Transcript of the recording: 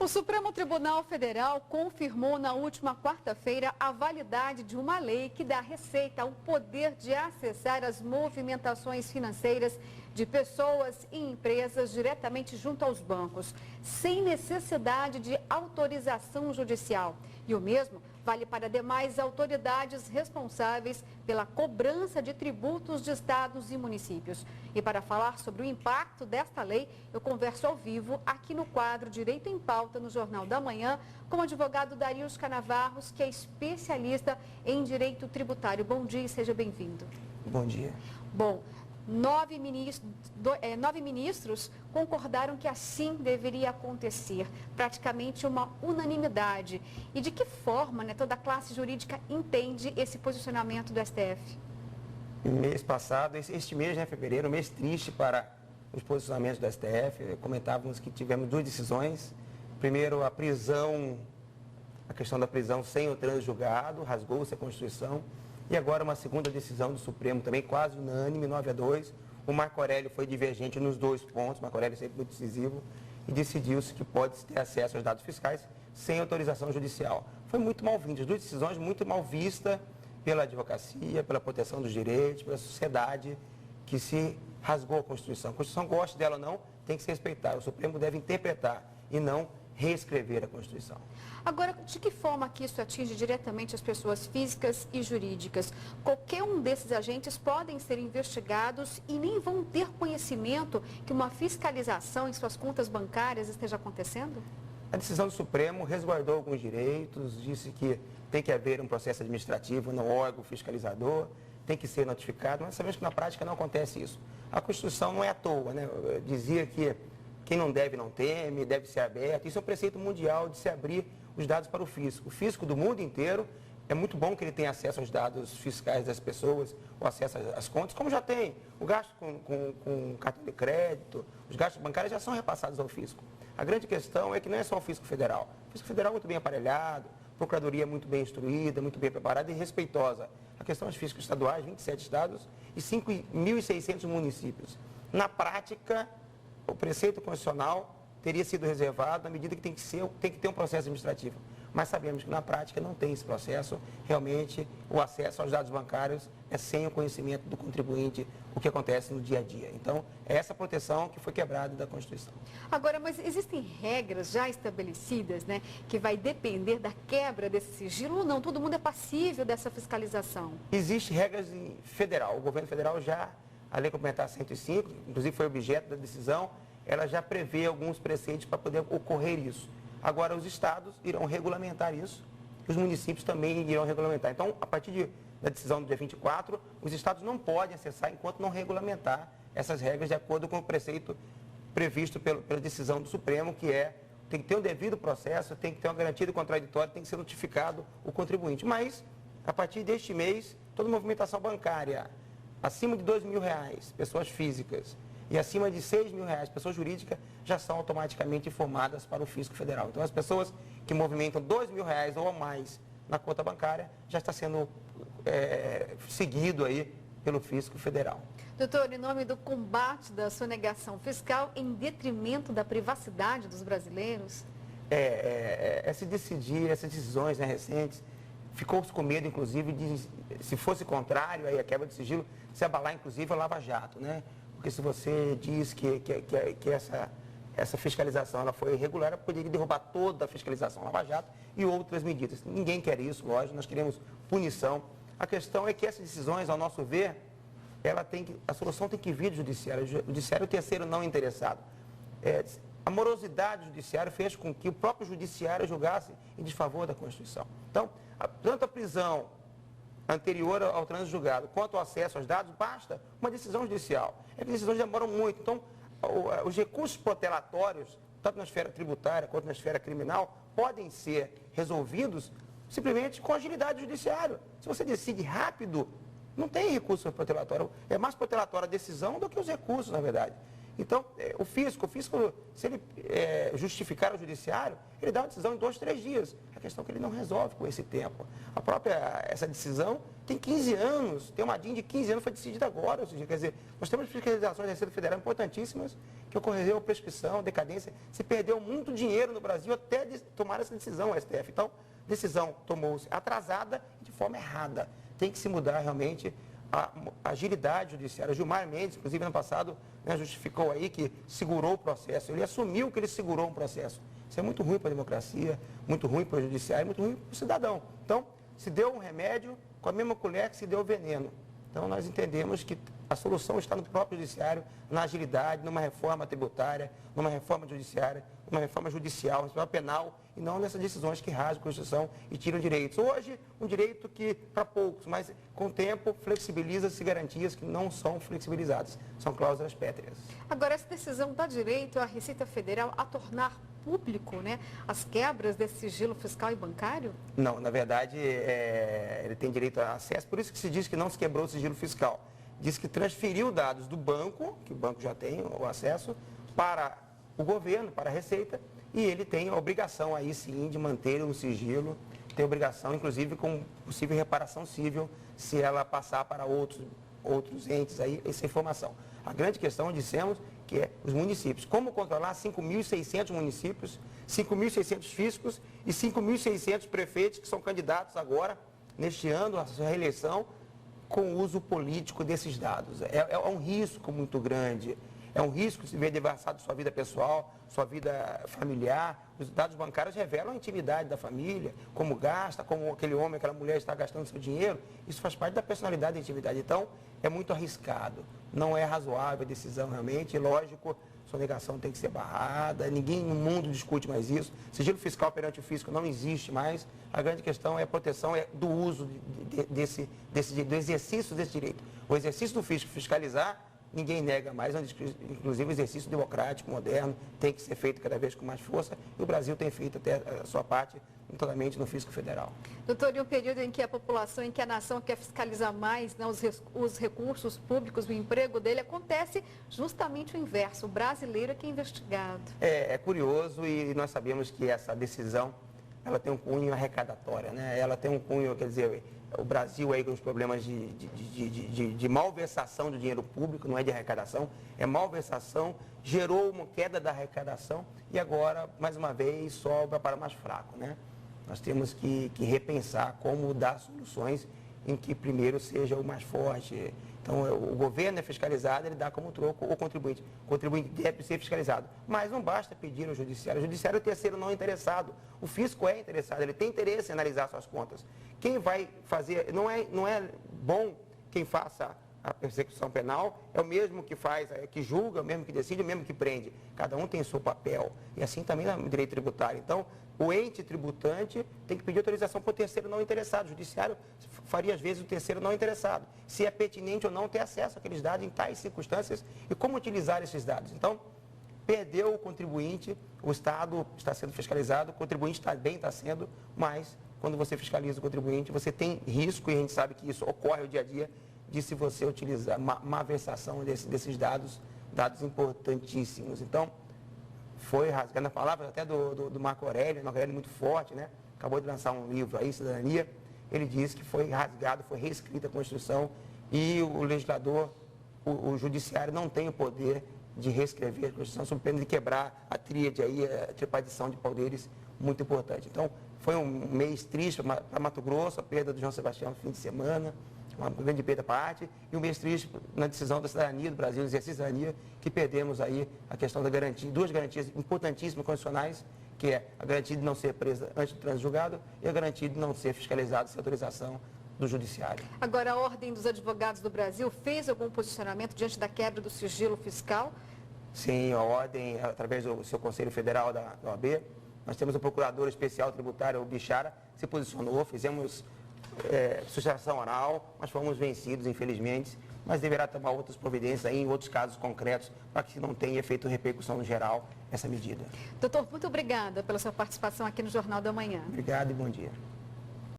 Supremo Tribunal Federal confirmou na última quarta-feira a validade de uma lei que dá à Receita o poder de acessar as movimentações financeiras de pessoas e empresas diretamente junto aos bancos, sem necessidade de autorização judicial. E o mesmo vale para demais autoridades responsáveis pela cobrança de tributos de estados e municípios. E para falar sobre o impacto desta lei, eu converso ao vivo aqui no quadro Direito em Pauta, no Jornal da Manhã, com o advogado Darius Canavarros, que é especialista em direito tributário. Bom dia e seja bem-vindo. Bom dia. Bom, nove ministros concordaram que assim deveria acontecer, praticamente uma unanimidade. E de que forma, toda a classe jurídica entende esse posicionamento do STF? Mês passado, este mês, fevereiro, um mês triste para os posicionamentos do STF. Comentávamos que tivemos duas decisões. Primeiro, a questão da prisão sem o trânsito julgado, rasgou-se a Constituição. E agora uma segunda decisão do Supremo também, quase unânime, 9-2. O Marco Aurélio foi divergente nos dois pontos, o Marco Aurélio sempre muito decisivo, e decidiu-se que pode ter acesso aos dados fiscais sem autorização judicial. Foi muito mal vindo, as duas decisões muito mal vistas pela advocacia, pela proteção dos direitos, pela sociedade que se rasgou a Constituição. A Constituição, goste dela ou não, tem que ser respeitada. O Supremo deve interpretar e não reescrever a Constituição. Agora, de que forma que isso atinge diretamente as pessoas físicas e jurídicas? Qualquer um desses agentes podem ser investigados e nem vão ter conhecimento que uma fiscalização em suas contas bancárias esteja acontecendo? A decisão do Supremo resguardou alguns direitos, disse que tem que haver um processo administrativo no órgão fiscalizador, tem que ser notificado, mas sabemos que na prática não acontece isso. A Constituição não é à toa, dizia que quem não deve não teme, deve ser aberto. Isso é um preceito mundial de se abrir os dados para o fisco. O fisco do mundo inteiro, é muito bom que ele tenha acesso aos dados fiscais das pessoas, o acesso às contas, como já tem. O gasto com cartão de crédito, os gastos bancários já são repassados ao fisco. A grande questão é que não é só o fisco federal. O fisco federal é muito bem aparelhado, a procuradoria é muito bem instruída, muito bem preparada e respeitosa. A questão dos fiscos estaduais, 27 estados e 5.600 municípios. Na prática, o preceito constitucional teria sido reservado à medida que tem que ter um processo administrativo. Mas sabemos que na prática não tem esse processo. Realmente, o acesso aos dados bancários é sem o conhecimento do contribuinte, o que acontece no dia a dia. Então, é essa proteção que foi quebrada da Constituição. Agora, mas existem regras já estabelecidas, que vai depender da quebra desse sigilo ou não? Todo mundo é passível dessa fiscalização? Existem regras federal. O governo federal já, a Lei Complementar 105, inclusive foi objeto da decisão, ela já prevê alguns preceitos para poder ocorrer isso. Agora, os estados irão regulamentar isso, os municípios também irão regulamentar. Então, a partir da decisão do dia 24, os estados não podem acessar enquanto não regulamentar essas regras de acordo com o preceito previsto pela decisão do Supremo, que tem que ter um devido processo, tem que ter uma garantia de contraditório, tem que ser notificado o contribuinte. Mas, a partir deste mês, toda movimentação bancária acima de R$2.000, pessoas físicas, e acima de R$6.000, pessoas jurídicas, já são automaticamente informadas para o Fisco Federal. Então, as pessoas que movimentam R$2.000 ou mais na conta bancária já está sendo seguido aí pelo Fisco Federal. Doutor, em nome do combate da sonegação fiscal em detrimento da privacidade dos brasileiros? Essas decisões recentes, ficou-se com medo, inclusive, de, se fosse contrário, aí a quebra de sigilo, se abalar, inclusive, a Lava Jato, Porque se você diz que essa fiscalização ela foi irregular, ela poderia derrubar toda a fiscalização Lava Jato e outras medidas. Ninguém quer isso, lógico, nós queremos punição. A questão é que essas decisões, ao nosso ver, a solução tem que vir do judiciário. O judiciário é o terceiro não interessado. A morosidade do judiciário fez com que o próprio judiciário julgasse em desfavor da Constituição. Então, tanto a prisão anterior ao trânsito julgado, quanto ao acesso aos dados, basta uma decisão judicial. É que as decisões demoram muito. Então, os recursos protelatórios, tanto na esfera tributária quanto na esfera criminal, podem ser resolvidos simplesmente com agilidade do judiciário. Se você decide rápido, não tem recurso protelatório. É mais protelatória a decisão do que os recursos, na verdade. Então, o fisco, se ele justificar o judiciário, ele dá uma decisão em 2, 3 dias. A questão é que ele não resolve com esse tempo. Essa decisão tem 15 anos, tem uma DIN de 15 anos, foi decidida agora. Ou seja, quer dizer, nós temos fiscalizações da Receita Federal importantíssimas, que ocorreu prescrição, decadência, se perdeu muito dinheiro no Brasil até tomar essa decisão, o STF. Então, decisão tomou-se atrasada e de forma errada. Tem que se mudar realmente a agilidade judiciária. Gilmar Mendes, inclusive, ano passado, né, justificou aí que segurou o processo. Ele assumiu que ele segurou um processo. Isso é muito ruim para a democracia, muito ruim para o judiciário, muito ruim para o cidadão. Então, se deu um remédio com a mesma colher que se deu o veneno. Então, nós entendemos que a solução está no próprio judiciário, na agilidade, numa reforma tributária, numa reforma judiciária, numa reforma judicial, uma reforma penal, e não nessas decisões que rasgam a Constituição e tiram direitos. Hoje, um direito que, para poucos, mas com o tempo, flexibiliza-se garantias que não são flexibilizadas. São cláusulas pétreas. Agora, essa decisão dá direito à Receita Federal a tornar público, né, as quebras desse sigilo fiscal e bancário? Não, na verdade, ele tem direito a acesso, por isso que se diz que não se quebrou o sigilo fiscal. Diz que transferiu dados do banco, que o banco já tem o acesso, para o governo, para a Receita, e ele tem a obrigação aí sim de manter o sigilo, tem obrigação inclusive com possível reparação civil, se ela passar para outros entes aí essa informação. A grande questão, dissemos, que é os municípios. Como controlar 5.600 municípios, 5.600 fiscos e 5.600 prefeitos que são candidatos agora, neste ano, à sua reeleição, com o uso político desses dados. É um risco muito grande. É um risco de se ver devastado sua vida pessoal, sua vida familiar. Os dados bancários revelam a intimidade da família, como gasta, como aquele homem, aquela mulher está gastando seu dinheiro. Isso faz parte da personalidade da intimidade. Então, é muito arriscado. Não é razoável a decisão realmente. Lógico, sonegação tem que ser barrada. Ninguém no mundo discute mais isso. Sigilo fiscal perante o fisco não existe mais. A grande questão é a proteção do uso do exercício desse direito. O exercício do fisco fiscalizar, ninguém nega mais, inclusive o exercício democrático, moderno, tem que ser feito cada vez com mais força, e o Brasil tem feito até a sua parte totalmente no fisco federal. Doutor, em um período em que a população, em que a nação quer fiscalizar mais, né, os recursos públicos, o emprego dele, acontece justamente o inverso, o brasileiro é que é investigado. É curioso, e nós sabemos que essa decisão, ela tem um cunho arrecadatório, né? Ela tem um cunho, quer dizer, o Brasil aí com os problemas de malversação do dinheiro público, não é de arrecadação, é malversação, gerou uma queda da arrecadação e agora, mais uma vez, sobra para o mais fraco, né? Nós temos que repensar como dar soluções em que primeiro seja o mais forte. Então, o governo é fiscalizado, ele dá como troco o contribuinte. O contribuinte deve ser fiscalizado. Mas não basta pedir ao judiciário. O judiciário é o terceiro não interessado. O fisco é interessado, ele tem interesse em analisar suas contas. Quem vai fazer, não é bom quem faça a persecução penal, é o mesmo que faz, que julga, o mesmo que decide, o mesmo que prende. Cada um tem seu papel. E assim também no direito tributário. Então, o ente tributante tem que pedir autorização para o terceiro não interessado. O judiciário faria, às vezes, o terceiro não interessado. Se é pertinente ou não ter acesso àqueles dados em tais circunstâncias e como utilizar esses dados. Então, perdeu o contribuinte, o Estado está sendo fiscalizado, o contribuinte também está sendo, mas quando você fiscaliza o contribuinte, você tem risco, e a gente sabe que isso ocorre no dia a dia, de se você utilizar uma versação desses dados importantíssimos. Então, foi rasgando a palavra até do Marco Aurélio muito forte, né? Acabou de lançar um livro aí, Cidadania. Ele disse que foi rasgado, foi reescrita a Constituição e o legislador, o judiciário não tem o poder de reescrever a Constituição sob pena de quebrar a tríade aí, a tripartição de poderes muito importante. Então, foi um mês triste para Mato Grosso, a perda do João Sebastião no fim de semana, uma grande perda para a arte, e um mês triste na decisão da cidadania do Brasil, exercício da cidadania, que perdemos aí a questão da garantia, duas garantias importantíssimas constitucionais, que é a garantia de não ser presa antes do trânsito julgado e a garantia de não ser fiscalizado sem autorização do judiciário. Agora, a Ordem dos Advogados do Brasil fez algum posicionamento diante da quebra do sigilo fiscal? Sim, a Ordem, através do seu Conselho Federal da OAB, nós temos o Procurador Especial Tributário, o Bichara, se posicionou, fizemos sustentação oral, mas fomos vencidos, infelizmente, mas deverá tomar outras providências aí, em outros casos concretos, para que não tenha efeito repercussão no geral essa medida. Doutor, muito obrigada pela sua participação aqui no Jornal da Manhã. Obrigado e bom dia.